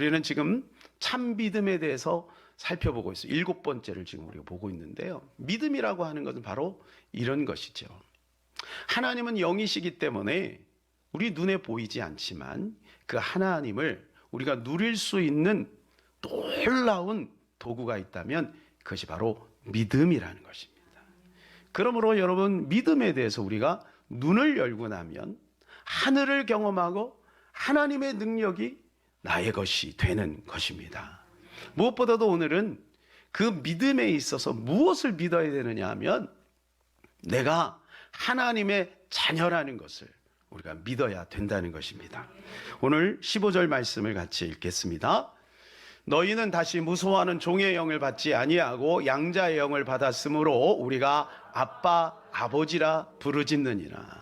우리는 지금 참 믿음에 대해서 살펴보고 있어요. 7번째를 지금 우리가 보고 있는데요. 믿음이라고 하는 것은 바로 이런 것이죠. 하나님은 영이시기 때문에 우리 눈에 보이지 않지만 그 하나님을 우리가 누릴 수 있는 놀라운 도구가 있다면 그것이 바로 믿음이라는 것입니다. 그러므로 여러분, 믿음에 대해서 우리가 눈을 열고 나면 하늘을 경험하고 하나님의 능력이 나의 것이 되는 것입니다. 무엇보다도 오늘은 그 믿음에 있어서 무엇을 믿어야 되느냐 하면 내가 하나님의 자녀라는 것을 우리가 믿어야 된다는 것입니다. 오늘 15절 말씀을 같이 읽겠습니다. 너희는 다시 무서워하는 종의 영을 받지 아니하고 양자의 영을 받았으므로 우리가 아빠 아버지라 부르짖느니라.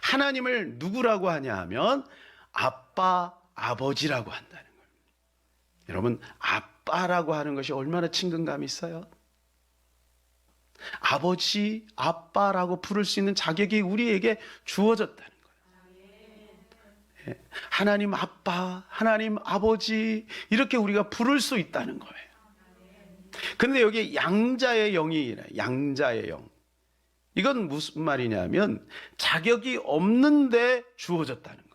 하나님을 누구라고 하냐 하면 아빠 아버지라고 한다는 거예요. 여러분, 아빠라고 하는 것이 얼마나 친근감이 있어요? 아버지, 아빠라고 부를 수 있는 자격이 우리에게 주어졌다는 거예요. 하나님 아빠, 하나님 아버지, 이렇게 우리가 부를 수 있다는 거예요. 그런데 여기 양자의 영이, 양자의 영, 이건 무슨 말이냐면 자격이 없는데 주어졌다는 거예요.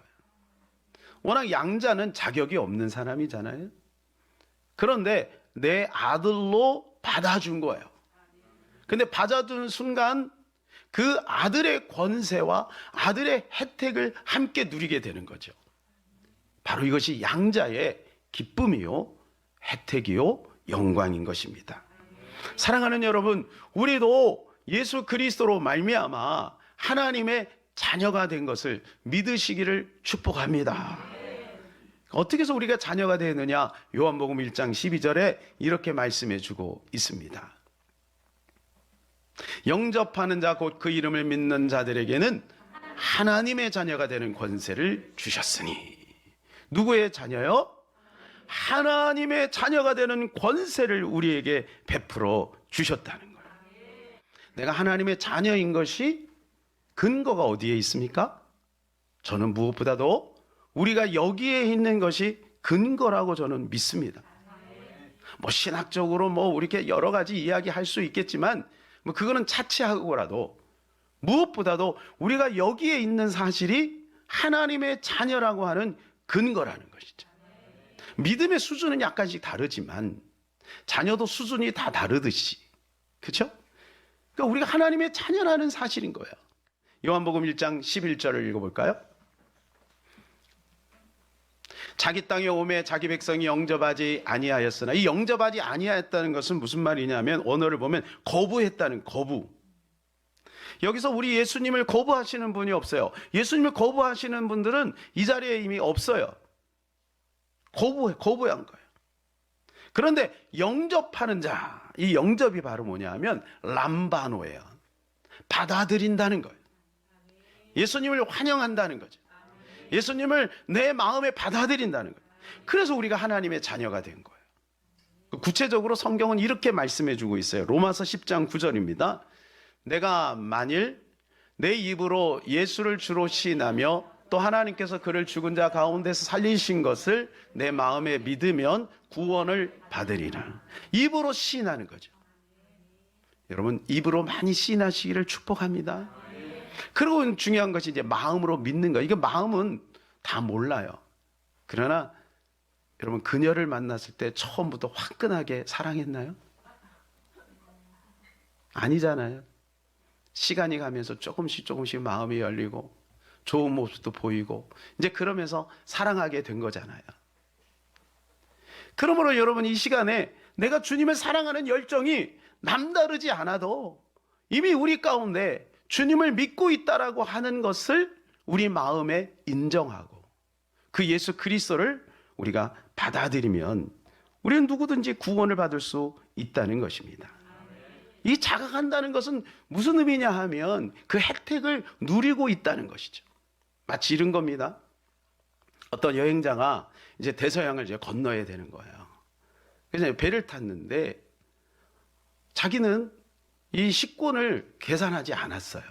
워낙 양자는 자격이 없는 사람이잖아요. 그런데 내 아들로 받아준 거예요. 근데 받아준 순간 그 아들의 권세와 아들의 혜택을 함께 누리게 되는 거죠. 바로 이것이 양자의 기쁨이요, 혜택이요, 영광인 것입니다. 사랑하는 여러분, 우리도 예수 그리스도로 말미암아 하나님의 자녀가 된 것을 믿으시기를 축복합니다. 어떻게 해서 우리가 자녀가 되느냐? 요한복음 1장 12절에 이렇게 말씀해 주고 있습니다. 영접하는 자 곧 그 이름을 믿는 자들에게는 하나님의 자녀가 되는 권세를 주셨으니. 누구의 자녀요? 하나님의 자녀가 되는 권세를 우리에게 베풀어 주셨다는 거예요. 내가 하나님의 자녀인 것이 근거가 어디에 있습니까? 저는 무엇보다도 우리가 여기에 있는 것이 근거라고 저는 믿습니다. 뭐 신학적으로 뭐 이렇게 여러 가지 이야기할 수 있겠지만 뭐 그거는 차치하고라도 무엇보다도 우리가 여기에 있는 사실이 하나님의 자녀라고 하는 근거라는 것이죠. 믿음의 수준은 약간씩 다르지만 자녀도 수준이 다 다르듯이, 그렇죠? 그러니까 우리가 하나님의 자녀라는 사실인 거예요. 요한복음 1장 11절을 읽어볼까요? 자기 땅에 오매 자기 백성이 영접하지 아니하였으나, 이 영접하지 아니하였다는 것은 무슨 말이냐면 언어를 보면 거부했다는 거부. 여기서 우리 예수님을 거부하시는 분이 없어요. 예수님을 거부하시는 분들은 이 자리에 이미 없어요. 거부한 거예요. 그런데 영접하는 자, 이 영접이 바로 뭐냐 하면 람바노예요. 받아들인다는 거예요. 예수님을 환영한다는 거죠. 예수님을 내 마음에 받아들인다는 거예요. 그래서 우리가 하나님의 자녀가 된 거예요. 구체적으로 성경은 이렇게 말씀해 주고 있어요. 로마서 10장 9절입니다. 내가 만일 내 입으로 예수를 주로 시인하며 또 하나님께서 그를 죽은 자 가운데서 살리신 것을 내 마음에 믿으면 구원을 받으리라. 입으로 시인하는 거죠. 여러분, 입으로 많이 시인하시기를 축복합니다. 그리고 중요한 것이 이제 마음으로 믿는 거. 이거 마음은 다 몰라요. 그러나 여러분, 그녀를 만났을 때 처음부터 화끈하게 사랑했나요? 아니잖아요. 시간이 가면서 조금씩 마음이 열리고 좋은 모습도 보이고 이제 그러면서 사랑하게 된 거잖아요. 그러므로 여러분, 이 시간에 내가 주님을 사랑하는 열정이 남다르지 않아도 이미 우리 가운데 주님을 믿고 있다라고 하는 것을 우리 마음에 인정하고 그 예수 그리스도를 우리가 받아들이면 우리는 누구든지 구원을 받을 수 있다는 것입니다. 이 자각한다는 것은 무슨 의미냐 하면 그 혜택을 누리고 있다는 것이죠. 마치 이런 겁니다. 어떤 여행자가 이제 대서양을 이제 건너야 되는 거예요. 그래서 배를 탔는데 자기는 이 식권을 계산하지 않았어요.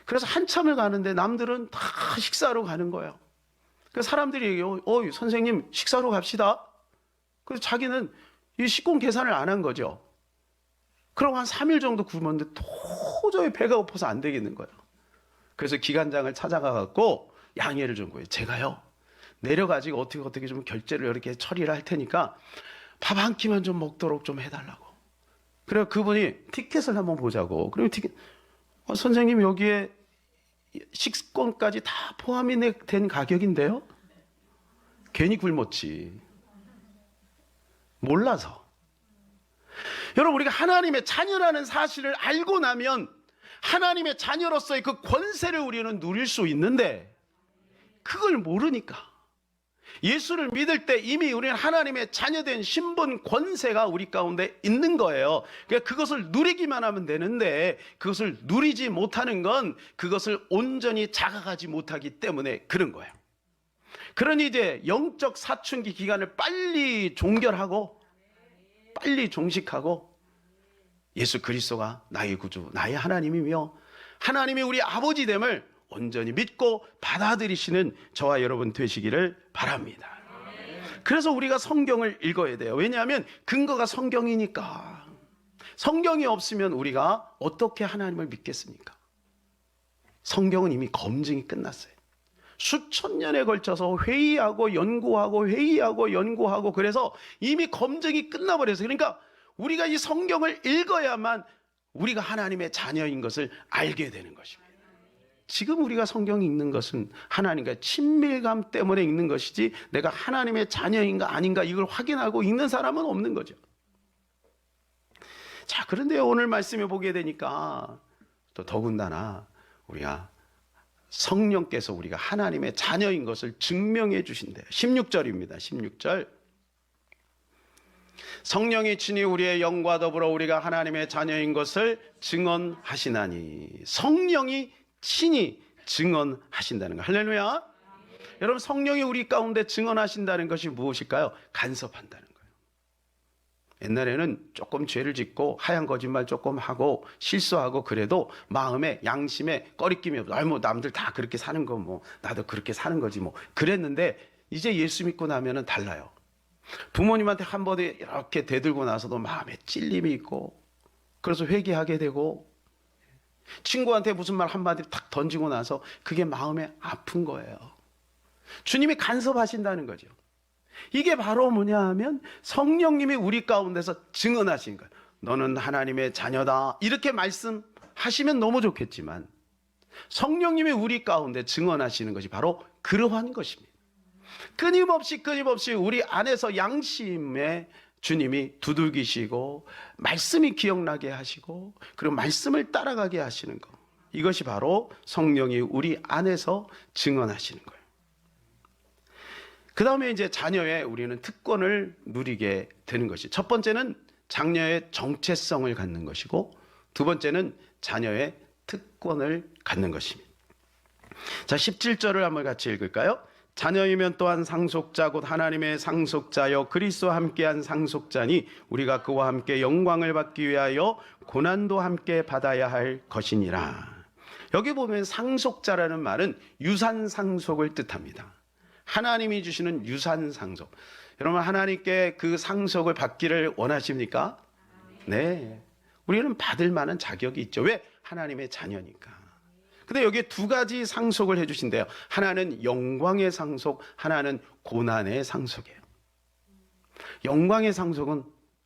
그래서 한참을 가는데 남들은 다 식사하러 가는 거예요. 그 사람들이 선생님 식사로 갑시다. 그래서 자기는 이 식권 계산을 안 한 거죠. 그럼 한 3일 정도 굶었는데 도저히 배가 고파서 안 되겠는 거예요. 그래서 기관장을 찾아가 갖고 양해를 준 거예요. 제가요 내려가지고 어떻게 좀 결제를 이렇게 처리를 할 테니까 밥 한 끼만 좀 먹도록 좀 해달라고. 그래서 그분이 티켓을 한번 보자고. 그리고 선생님 여기에 식권까지 다 포함이 된 가격인데요. 괜히 굶었지. 몰라서. 여러분, 우리가 하나님의 자녀라는 사실을 알고 나면 하나님의 자녀로서의 그 권세를 우리는 누릴 수 있는데 그걸 모르니까 예수를 믿을 때 이미 우리는 하나님의 자녀된 신분 권세가 우리 가운데 있는 거예요. 그러니까 그것을 누리기만 하면 되는데 그것을 누리지 못하는 건 그것을 온전히 자각하지 못하기 때문에 그런 거예요. 그러니 이제 영적 사춘기 기간을 빨리 종결하고 빨리 종식하고 예수 그리스도가 나의 구주, 나의 하나님이며 하나님이 우리 아버지됨을 온전히 믿고 받아들이시는 저와 여러분 되시기를 바랍니다. 그래서 우리가 성경을 읽어야 돼요. 왜냐하면 근거가 성경이니까. 성경이 없으면 우리가 어떻게 하나님을 믿겠습니까? 성경은 이미 검증이 끝났어요. 수천 년에 걸쳐서 회의하고 연구하고 그래서 이미 검증이 끝나버려서 그러니까 우리가 이 성경을 읽어야만 우리가 하나님의 자녀인 것을 알게 되는 것입니다. 지금 우리가 성경 읽는 것은 하나님과의 친밀감 때문에 읽는 것이지 내가 하나님의 자녀인가 아닌가 이걸 확인하고 읽는 사람은 없는 거죠. 자, 그런데 오늘 말씀에 보게 되니까 또 더군다나 우리가 성령께서 우리가 하나님의 자녀인 것을 증명해 주신대요. 16절입니다. 16절. 성령이 친히 우리의 영과 더불어 우리가 하나님의 자녀인 것을 증언하시나니. 성령이 친히 증언하신다는 거. 할렐루야. 여러분, 성령이 우리 가운데 증언하신다는 것이 무엇일까요? 간섭한다는 거예요. 옛날에는 조금 죄를 짓고 하얀 거짓말 조금 하고 실수하고 그래도 마음에 양심에 꺼리낌이 없어. 뭐 남들 다 그렇게 사는 거 뭐 나도 그렇게 사는 거지 뭐 그랬는데 이제 예수 믿고 나면은 달라요. 부모님한테 한 번에 이렇게 대들고 나서도 마음에 찔림이 있고 그래서 회개하게 되고 친구한테 무슨 말 한마디 탁 던지고 나서 그게 마음에 아픈 거예요. 주님이 간섭하신다는 거죠. 이게 바로 뭐냐 하면 성령님이 우리 가운데서 증언하신 거예요. 너는 하나님의 자녀다 이렇게 말씀하시면 너무 좋겠지만 성령님이 우리 가운데 증언하시는 것이 바로 그러한 것입니다. 끊임없이 우리 안에서 양심에 주님이 두들기시고 말씀이 기억나게 하시고 그리고 말씀을 따라가게 하시는 것, 이것이 바로 성령이 우리 안에서 증언하시는 거예요. 그 다음에 이제 자녀의 우리는 특권을 누리게 되는 것이, 첫 번째는 자녀의 정체성을 갖는 것이고 두 번째는 자녀의 특권을 갖는 것입니다. 자, 17절을 한번 같이 읽을까요? 자녀이면 또한 상속자 곧 하나님의 상속자여 그리스도와 함께한 상속자니 우리가 그와 함께 영광을 받기 위하여 고난도 함께 받아야 할 것이니라. 여기 보면 상속자라는 말은 유산 상속을 뜻합니다. 하나님이 주시는 유산 상속. 여러분, 하나님께 그 상속을 받기를 원하십니까? 네. 우리는 받을 만한 자격이 있죠. 왜? 하나님의 자녀니까. 근데 여기에 두 가지 상속을 해주신대요. 하나는 영광의 상속, 하나는 고난의 상속이에요. 영광의 상속은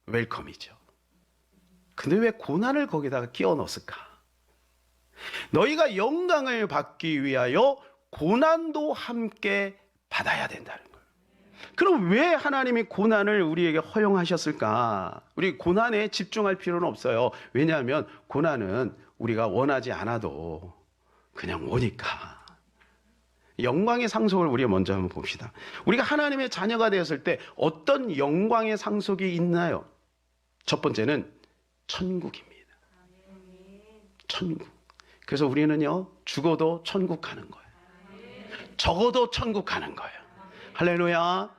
웰컴이죠. 근데 왜 고난을 거기다가 끼워 넣었을까? 너희가 영광을 받기 위하여 고난도 함께 받아야 된다는 거예요. 그럼 왜 하나님이 고난을 우리에게 허용하셨을까? 우리 고난에 집중할 필요는 없어요. 왜냐하면 고난은 우리가 원하지 않아도 그냥 오니까. 영광의 상속을 우리가 먼저 한번 봅시다. 우리가 하나님의 자녀가 되었을 때 어떤 영광의 상속이 있나요? 첫 번째는 천국입니다. 천국. 그래서 우리는요, 죽어도 천국 가는 거예요. 적어도 천국 가는 거예요. 할렐루야.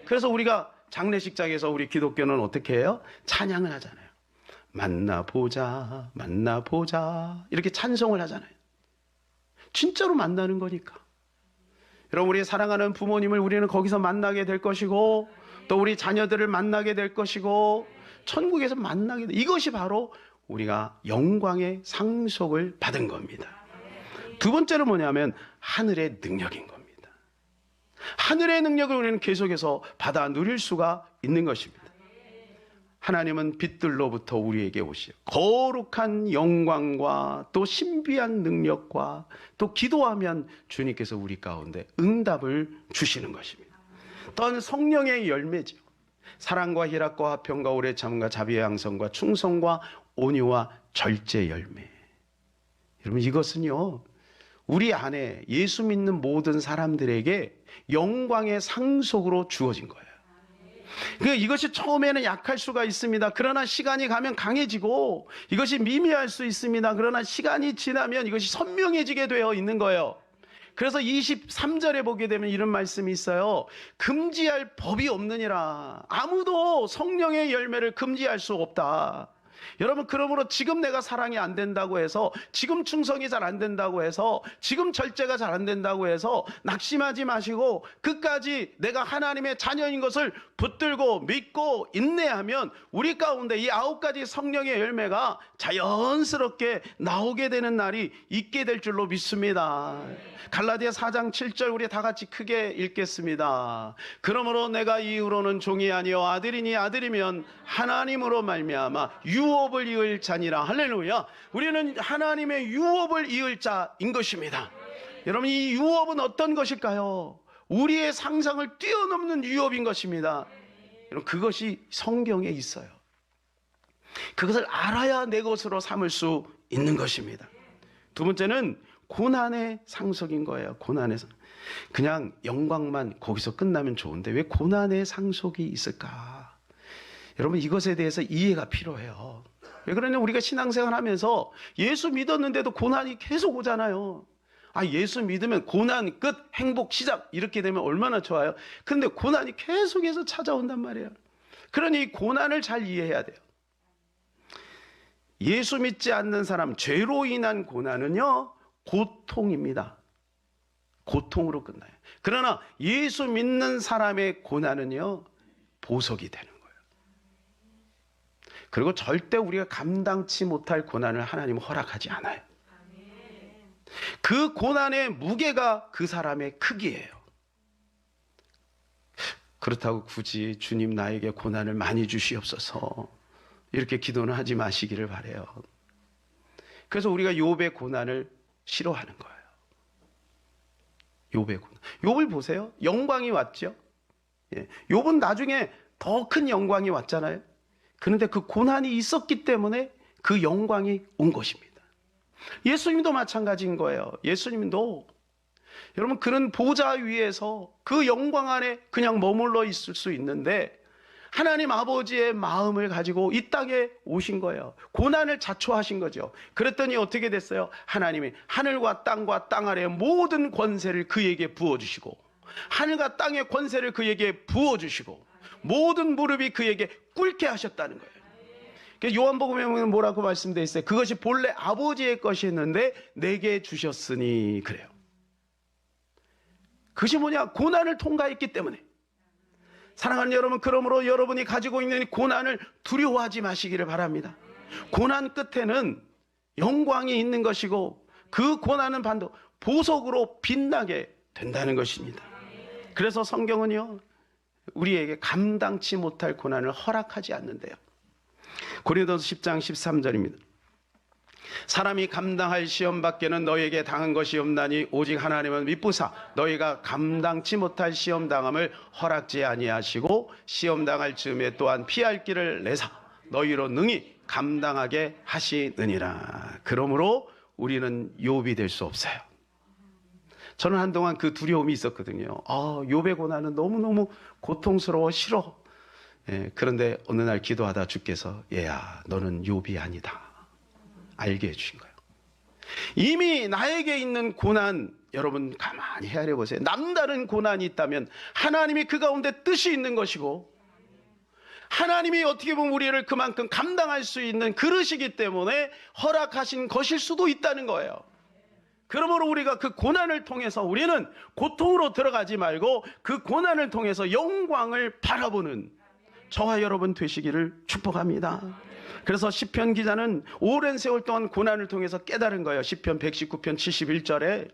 그래서 우리가 장례식장에서 우리 기독교는 어떻게 해요? 찬양을 하잖아요. 만나보자, 만나보자. 이렇게 찬송을 하잖아요. 진짜로 만나는 거니까. 여러분, 우리 사랑하는 부모님을 우리는 거기서 만나게 될 것이고, 또 우리 자녀들을 만나게 될 것이고, 천국에서 만나게 될, 이것이 바로 우리가 영광의 상속을 받은 겁니다. 두 번째는 뭐냐면 하늘의 능력인 겁니다. 하늘의 능력을 우리는 계속해서 받아 누릴 수가 있는 것입니다. 하나님은 빛들로부터 우리에게 오시어 거룩한 영광과 또 신비한 능력과 또 기도하면 주님께서 우리 가운데 응답을 주시는 것입니다. 또한 성령의 열매죠. 사랑과 희락과 화평과 오래 참과 자비와 양성과 충성과 온유와 절제 열매. 여러분, 이것은요, 우리 안에 예수 믿는 모든 사람들에게 영광의 상속으로 주어진 거예요. 이것이 처음에는 약할 수가 있습니다. 그러나 시간이 가면 강해지고, 이것이 미미할 수 있습니다. 그러나 시간이 지나면 이것이 선명해지게 되어 있는 거예요. 그래서 23절에 보게 되면 이런 말씀이 있어요. 금지할 법이 없느니라. 아무도 성령의 열매를 금지할 수 없다. 여러분, 그러므로 지금 내가 사랑이 안 된다고 해서, 지금 충성이 잘 안 된다고 해서, 지금 절제가 잘 안 된다고 해서 낙심하지 마시고 끝까지 내가 하나님의 자녀인 것을 붙들고 믿고 인내하면 우리 가운데 이 9가지 성령의 열매가 자연스럽게 나오게 되는 날이 있게 될 줄로 믿습니다. 갈라디아 4장 7절 우리 다 같이 크게 읽겠습니다. 그러므로 내가 이후로는 종이 아니요 아들이니 아들이면 하나님으로 말미암아 유업을 이을 자니라. 할렐루야. 우리는 하나님의 유업을 이을 자인 것입니다. 여러분, 이 유업은 어떤 것일까요? 우리의 상상을 뛰어넘는 유업인 것입니다. 여러분, 그것이 성경에 있어요. 그것을 알아야 내 것으로 삼을 수 있는 것입니다. 두 번째는 고난의 상속인 거예요. 고난의 상속. 그냥 영광만 거기서 끝나면 좋은데 왜 고난의 상속이 있을까? 여러분, 이것에 대해서 이해가 필요해요. 왜 그러냐? 우리가 신앙생활 하면서 예수 믿었는데도 고난이 계속 오잖아요. 예수 믿으면 고난 끝, 행복 시작, 이렇게 되면 얼마나 좋아요. 그런데 고난이 계속해서 찾아온단 말이에요. 그러니 고난을 잘 이해해야 돼요. 예수 믿지 않는 사람, 죄로 인한 고난은요, 고통입니다. 고통으로 끝나요. 그러나 예수 믿는 사람의 고난은요, 보석이 되는 거예요. 그리고 절대 우리가 감당치 못할 고난을 하나님은 허락하지 않아요. 그 고난의 무게가 그 사람의 크기예요. 그렇다고 굳이 주님 나에게 고난을 많이 주시옵소서 이렇게 기도는 하지 마시기를 바라요. 그래서 우리가 욥의 고난을 싫어하는 거예요. 욥의 고난. 욥을 보세요. 영광이 왔죠. 욥은 나중에 더 큰 영광이 왔잖아요. 그런데 그 고난이 있었기 때문에 그 영광이 온 것입니다. 예수님도 마찬가지인 거예요. 예수님도 여러분, 그런 보좌 위에서 그 영광 안에 그냥 머물러 있을 수 있는데 하나님 아버지의 마음을 가지고 이 땅에 오신 거예요. 고난을 자초하신 거죠. 그랬더니 어떻게 됐어요? 하나님이 하늘과 땅 아래의 모든 권세를 그에게 부어주시고, 하늘과 땅의 권세를 그에게 부어주시고, 모든 무릎이 그에게 꿇게 하셨다는 거예요. 요한복음에 보면 뭐라고 말씀되어 있어요? 그것이 본래 아버지의 것이었는데 내게 주셨으니. 그래요. 그것이 뭐냐? 고난을 통과했기 때문에. 사랑하는 여러분, 그러므로 여러분이 가지고 있는 고난을 두려워하지 마시기를 바랍니다. 고난 끝에는 영광이 있는 것이고 그 고난은 반드시 보석으로 빛나게 된다는 것입니다. 그래서 성경은요, 우리에게 감당치 못할 고난을 허락하지 않는데요. 고린도서 10장 13절입니다. 사람이 감당할 시험 밖에는 너에게 당한 것이 없나니 오직 하나님은 미쁘사 너희가 감당치 못할 시험 당함을 허락지 아니하시고 시험 당할 즈음에 또한 피할 길을 내사 너희로 능히 감당하게 하시느니라. 그러므로 우리는 욥이 될 수 없어요. 저는 한동안 그 두려움이 있었거든요. 욥의 고난은 너무너무 고통스러워, 싫어. 그런데 어느 날 기도하다 주께서 얘야, 너는 욥이 아니다, 알게 해주신 거예요. 이미 나에게 있는 고난, 여러분 가만히 헤아려 보세요. 남다른 고난이 있다면 하나님이 그 가운데 뜻이 있는 것이고, 하나님이 어떻게 보면 우리를 그만큼 감당할 수 있는 그릇이기 때문에 허락하신 것일 수도 있다는 거예요. 그러므로 우리가 그 고난을 통해서 우리는 고통으로 들어가지 말고 그 고난을 통해서 영광을 바라보는 저와 여러분 되시기를 축복합니다. 그래서 시편 기자는 오랜 세월 동안 고난을 통해서 깨달은 거예요. 시편 119편 71절에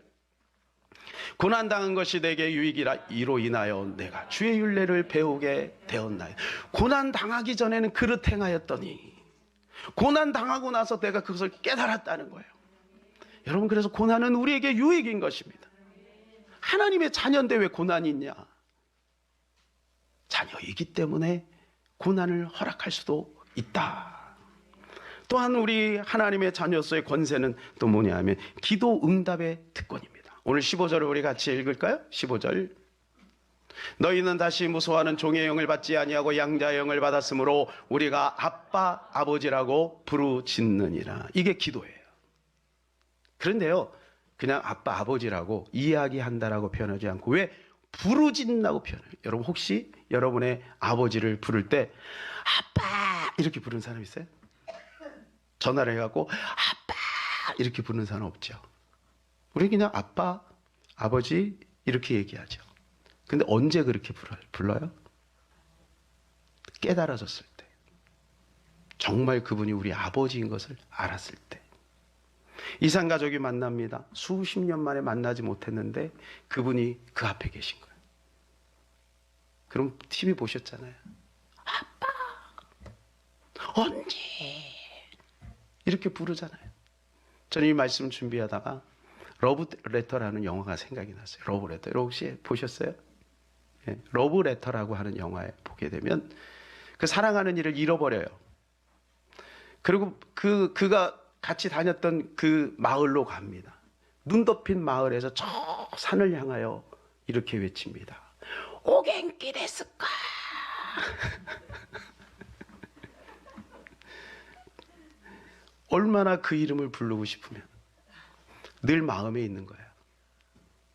고난당한 것이 내게 유익이라 이로 인하여 내가 주의 율례를 배우게 되었나요. 고난당하기 전에는 그릇 행하였더니 고난당하고 나서 내가 그것을 깨달았다는 거예요. 여러분, 그래서 고난은 우리에게 유익인 것입니다. 하나님의 자녀인데 왜 고난이 있냐? 자녀이기 때문에 고난을 허락할 수도 있다. 또한 우리 하나님의 자녀로서의 권세는 또 뭐냐 하면 기도 응답의 특권입니다. 오늘 15절을 우리 같이 읽을까요? 15절. 너희는 다시 무소하는 종의 영을 받지 아니하고 양자의 영을 받았으므로 우리가 아빠 아버지라고 부르짖느니라. 이게 기도예요. 그런데요, 그냥 아빠 아버지라고 이야기한다라고 표현하지 않고 왜 부르짖는다고 표현해요? 여러분, 혹시 여러분의 아버지를 부를 때 아빠 이렇게 부르는 사람 있어요? 전화를 해갖고 아빠 이렇게 부르는 사람 없죠. 우리 그냥 아빠, 아버지 이렇게 얘기하죠. 근데 언제 그렇게 불러요? 깨달아졌을 때. 정말 그분이 우리 아버지인 것을 알았을 때. 이산가족이 만납니다. 수십 년 만에 만나지 못했는데 그분이 그 앞에 계신 거예요. 그럼 TV 보셨잖아요. 아빠, 언제? 이렇게 부르잖아요. 저는 이 말씀 준비하다가 러브레터라는 영화가 생각이 났어요. 러브레터. 혹시 보셨어요? 예, 러브레터라고 하는 영화에 보게 되면 그 사랑하는 이를 잃어버려요. 그리고 그가 같이 다녔던 그 마을로 갑니다. 눈 덮인 마을에서 저 산을 향하여 이렇게 외칩니다. 오겐키 데스까? 얼마나 그 이름을 부르고 싶으면 늘 마음에 있는 거예요.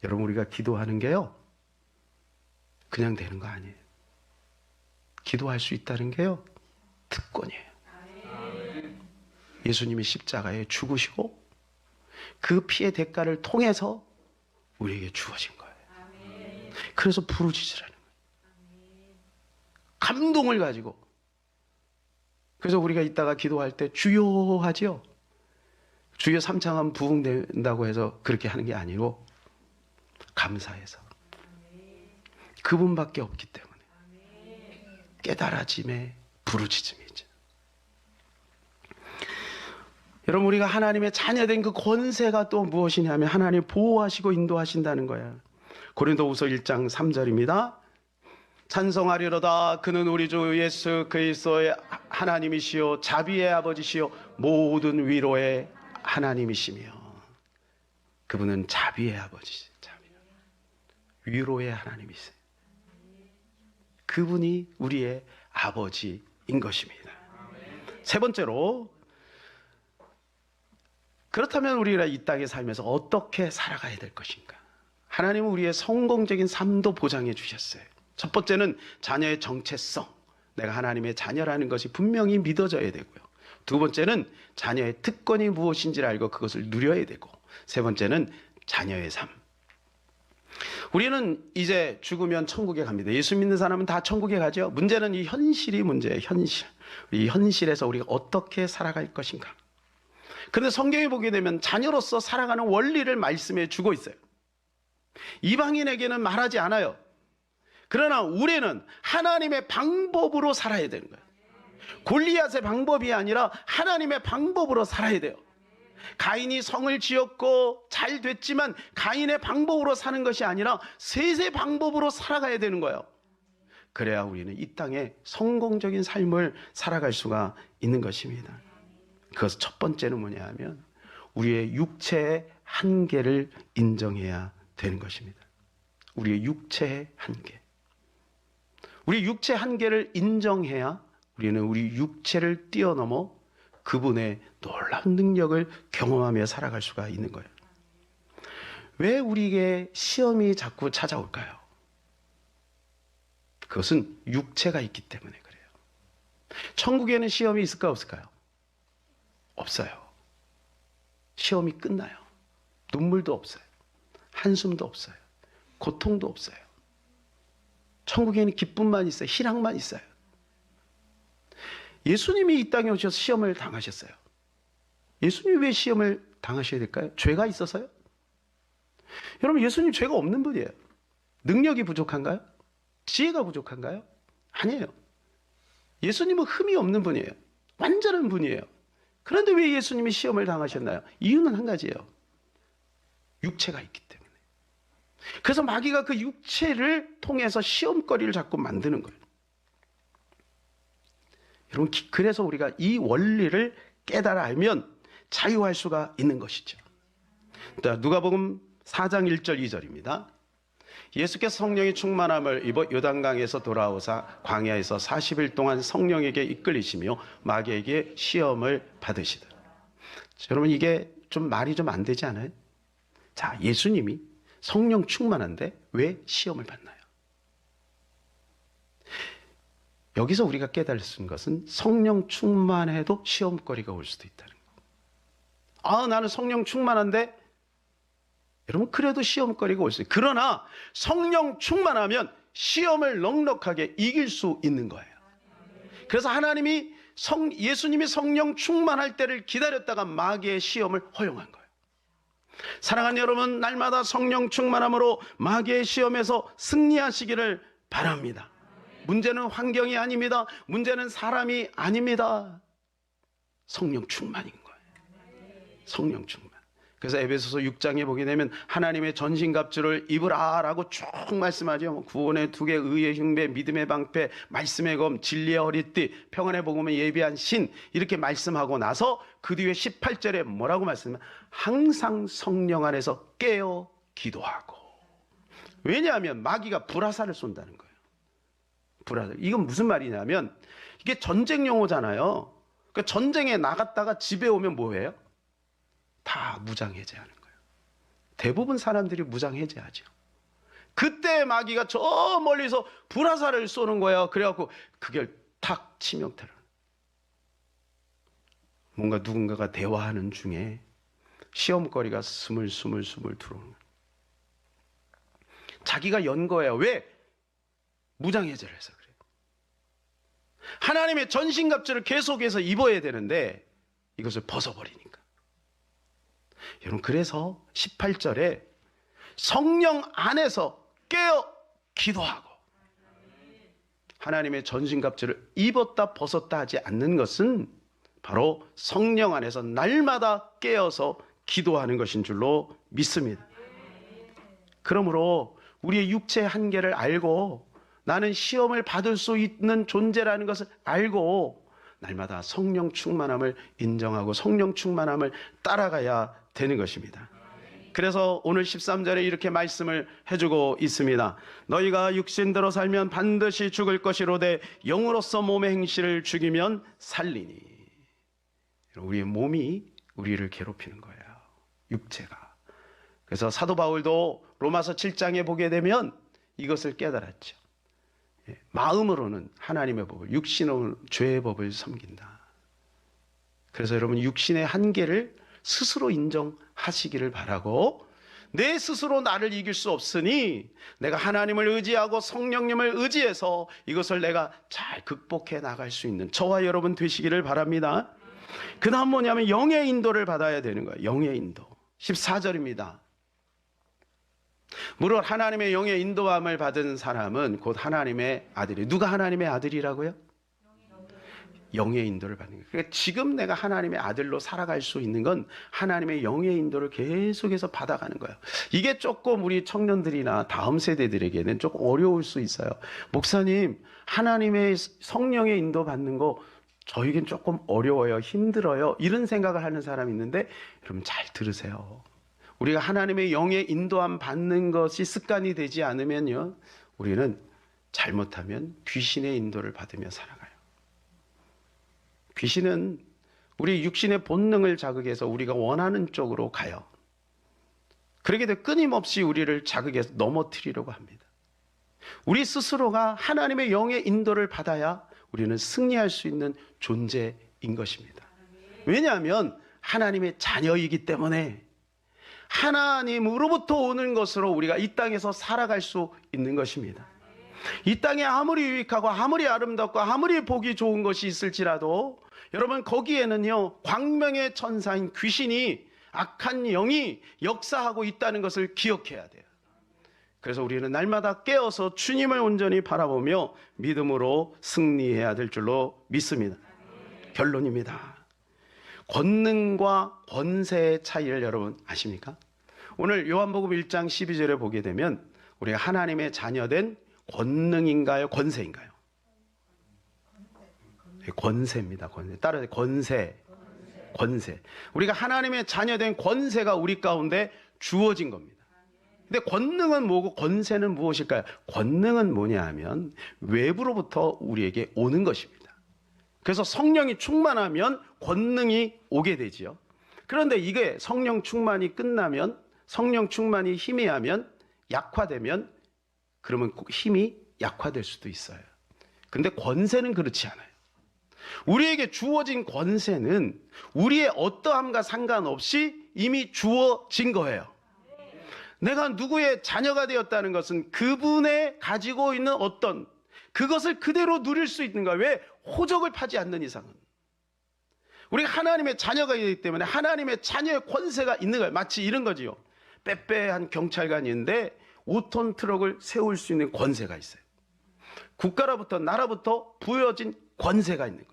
여러분, 우리가 기도하는 게요, 그냥 되는 거 아니에요. 기도할 수 있다는 게요, 특권이에요. 예수님이 십자가에 죽으시고 그 피의 대가를 통해서 우리에게 주어진 거예요. 그래서 부르짖으라는 거예요. 감동을 가지고. 그래서 우리가 이따가 기도할 때 주여 하지요. 주여 삼창하면 부흥된다고 해서 그렇게 하는 게 아니고 감사해서. 그분밖에 없기 때문에 깨달아짐의 부르짖음이죠. 여러분, 우리가 하나님의 자녀된 그 권세가 또 무엇이냐면 하나님 보호하시고 인도하신다는 거예요. 고린도후서 1장 3절입니다. 찬송하리로다. 그는 우리 주 예수 그리스도의 하나님이시요 자비의 아버지시요 모든 위로의 하나님이시며. 그분은 자비의 아버지시죠. 위로의 하나님이세요. 그분이 우리의 아버지인 것입니다. 세 번째로, 그렇다면 우리가 이 땅에 살면서 어떻게 살아가야 될 것인가? 하나님은 우리의 성공적인 삶도 보장해 주셨어요. 첫 번째는 자녀의 정체성. 내가 하나님의 자녀라는 것이 분명히 믿어져야 되고요. 두 번째는 자녀의 특권이 무엇인지를 알고 그것을 누려야 되고, 세 번째는 자녀의 삶. 우리는 이제 죽으면 천국에 갑니다. 예수 믿는 사람은 다 천국에 가죠. 문제는 이 현실이 문제예요. 현실. 이 현실에서 우리가 어떻게 살아갈 것인가? 그런데 성경에 보게 되면 자녀로서 살아가는 원리를 말씀해 주고 있어요. 이방인에게는 말하지 않아요. 그러나 우리는 하나님의 방법으로 살아야 되는 거예요. 골리앗의 방법이 아니라 하나님의 방법으로 살아야 돼요. 가인이 성을 지었고 잘 됐지만 가인의 방법으로 사는 것이 아니라 셋의 방법으로 살아가야 되는 거예요. 그래야 우리는 이 땅에 성공적인 삶을 살아갈 수가 있는 것입니다. 그것은 첫 번째는 뭐냐 하면 우리의 육체의 한계를 인정해야 되는 것입니다. 우리의 육체의 한계. 우리 육체 한계를 인정해야 우리는 우리 육체를 뛰어넘어 그분의 놀라운 능력을 경험하며 살아갈 수가 있는 거예요. 왜 우리에게 시험이 자꾸 찾아올까요? 그것은 육체가 있기 때문에 그래요. 천국에는 시험이 있을까 없을까요? 없어요. 시험이 끝나요. 눈물도 없어요. 한숨도 없어요. 고통도 없어요. 천국에는 기쁨만 있어요. 희락만 있어요. 예수님이 이 땅에 오셔서 시험을 당하셨어요. 예수님이 왜 시험을 당하셔야 될까요? 죄가 있어서요? 여러분, 예수님 죄가 없는 분이에요. 능력이 부족한가요? 지혜가 부족한가요? 아니에요. 예수님은 흠이 없는 분이에요. 완전한 분이에요. 그런데 왜 예수님이 시험을 당하셨나요? 이유는 한 가지예요. 육체가 있기 때문에. 그래서 마귀가 그 육체를 통해서 시험거리를 자꾸 만드는 거예요. 여러분, 그래서 우리가 이 원리를 깨달아 알면 자유할 수가 있는 것이죠. 누가복음 4장 1절 2절입니다. 예수께서 성령의 충만함을 입어 요단강에서 돌아오사 광야에서 40일 동안 성령에게 이끌리시며 마귀에게 시험을 받으시더라. 여러분, 이게 좀 말이 좀 안 되지 않아요? 자, 예수님이 성령 충만한데 왜 시험을 받나요? 여기서 우리가 깨달을 수 있는 것은 성령 충만해도 시험거리가 올 수도 있다는 거. 나는 성령 충만한데, 여러분, 그래도 시험거리가 올 수 있어요. 그러나 성령 충만하면 시험을 넉넉하게 이길 수 있는 거예요. 그래서 하나님이 예수님이 성령 충만할 때를 기다렸다가 마귀의 시험을 허용한 거예요. 사랑하는 여러분, 날마다 성령 충만함으로 마귀의 시험에서 승리하시기를 바랍니다. 문제는 환경이 아닙니다. 문제는 사람이 아닙니다. 성령 충만인 거예요. 성령 충만. 그래서 에베소서 6장에 보게 되면 하나님의 전신갑주를 입으라 라고 쭉 말씀하죠. 구원의 투개, 의의 흉배, 믿음의 방패, 말씀의 검, 진리의 허리띠, 평안의 복음을 예비한 신, 이렇게 말씀하고 나서 그 뒤에 18절에 뭐라고 말씀하면 항상 성령 안에서 깨어 기도하고. 왜냐하면 마귀가 불화살을 쏜다는 거예요. 불화살. 이건 무슨 말이냐면 이게 전쟁 용어잖아요. 그러니까 전쟁에 나갔다가 집에 오면 뭐예요? 다 무장해제하는 거예요. 대부분 사람들이 무장해제하죠. 그때 마귀가 저 멀리서 불화살을 쏘는 거예요. 그래갖고 그걸 탁 치명타를. 뭔가 누군가가 대화하는 중에 시험거리가 스물스물 들어오는 거예요. 자기가 연 거예요. 왜? 무장해제를 해서 그래요. 하나님의 전신갑주를 계속해서 입어야 되는데 이것을 벗어버리니까. 여러분, 그래서 18절에 성령 안에서 깨어 기도하고, 하나님의 전신갑주를 입었다 벗었다 하지 않는 것은 바로 성령 안에서 날마다 깨어서 기도하는 것인 줄로 믿습니다. 그러므로 우리의 육체의 한계를 알고 나는 시험을 받을 수 있는 존재라는 것을 알고 날마다 성령 충만함을 인정하고 성령 충만함을 따라가야 되는 것입니다. 그래서 오늘 13절에 이렇게 말씀을 해주고 있습니다. 너희가 육신대로 살면 반드시 죽을 것이로되 영으로서 몸의 행실을 죽이면 살리니. 우리의 몸이 우리를 괴롭히는 거예요. 육체가. 그래서 사도 바울도 로마서 7장에 보게 되면 이것을 깨달았죠. 마음으로는 하나님의 법을, 육신으로는 죄의 법을 섬긴다. 그래서 여러분, 육신의 한계를 스스로 인정하시기를 바라고, 내 스스로 나를 이길 수 없으니 내가 하나님을 의지하고 성령님을 의지해서 이것을 내가 잘 극복해 나갈 수 있는 저와 여러분 되시기를 바랍니다. 그 다음 뭐냐면 영의 인도를 받아야 되는 거예요. 영의 인도. 14절입니다. 물론 하나님의 영의 인도함을 받은 사람은 곧 하나님의 아들이에요. 누가 하나님의 아들이라고요? 영의 인도를 받는 거예요. 그러니까 지금 내가 하나님의 아들로 살아갈 수 있는 건 하나님의 영의 인도를 계속해서 받아가는 거예요. 이게 조금 우리 청년들이나 다음 세대들에게는 조금 어려울 수 있어요. 목사님, 하나님의 성령의 인도 받는 거 저에겐 조금 어려워요, 힘들어요, 이런 생각을 하는 사람이 있는데, 여러분 잘 들으세요. 우리가 하나님의 영의 인도함 받는 것이 습관이 되지 않으면요, 우리는 잘못하면 귀신의 인도를 받으며 살아가요. 귀신은 우리 육신의 본능을 자극해서 우리가 원하는 쪽으로 가요. 그렇게 되면 끊임없이 우리를 자극해서 넘어뜨리려고 합니다. 우리 스스로가 하나님의 영의 인도를 받아야 우리는 승리할 수 있는 존재인 것입니다. 왜냐하면 하나님의 자녀이기 때문에, 하나님으로부터 오는 것으로 우리가 이 땅에서 살아갈 수 있는 것입니다. 이 땅에 아무리 유익하고 아무리 아름답고 아무리 보기 좋은 것이 있을지라도 여러분, 거기에는요 광명의 천사인 귀신이, 악한 영이 역사하고 있다는 것을 기억해야 돼요. 그래서 우리는 날마다 깨어서 주님을 온전히 바라보며 믿음으로 승리해야 될 줄로 믿습니다. 결론입니다. 권능과 권세의 차이를 여러분 아십니까? 오늘 요한복음 1장 12절에 보게 되면 우리가 하나님의 자녀된 권능인가요? 권세인가요? 권세입니다. 권세. 따라서 권세. 우리가 하나님의 자녀된 권세가 우리 가운데 주어진 겁니다. 근데 권능은 뭐고 권세는 무엇일까요? 권능은 뭐냐 하면 외부로부터 우리에게 오는 것입니다. 그래서 성령이 충만하면 권능이 오게 되지요. 그런데 이게 성령 충만이 끝나면, 성령 충만이 희미하면, 약화되면, 그러면 힘이 약화될 수도 있어요. 근데 권세는 그렇지 않아요. 우리에게 주어진 권세는 우리의 어떠함과 상관없이 이미 주어진 거예요. 내가 누구의 자녀가 되었다는 것은 그분의 가지고 있는 어떤 그것을 그대로 누릴 수 있는 거예요. 왜? 호적을 파지 않는 이상은. 우리가 하나님의 자녀가 되기 때문에 하나님의 자녀의 권세가 있는 거예요. 마치 이런 거지요. 빼빼한 경찰관인데 5톤 트럭을 세울 수 있는 권세가 있어요. 국가로부터, 나라부터 부여진 권세가 있는 거예요.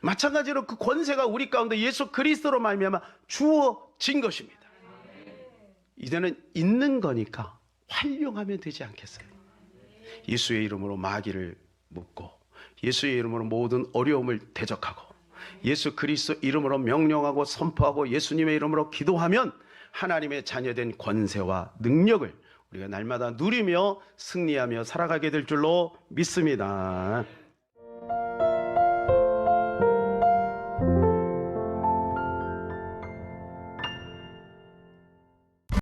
마찬가지로 그 권세가 우리 가운데 예수 그리스도로 말미암아 주어진 것입니다. 이제는 있는 거니까 활용하면 되지 않겠어요? 예수의 이름으로 마귀를 묶고, 예수의 이름으로 모든 어려움을 대적하고, 예수 그리스도 이름으로 명령하고 선포하고, 예수님의 이름으로 기도하면 하나님의 자녀된 권세와 능력을 우리가 날마다 누리며 승리하며 살아가게 될 줄로 믿습니다.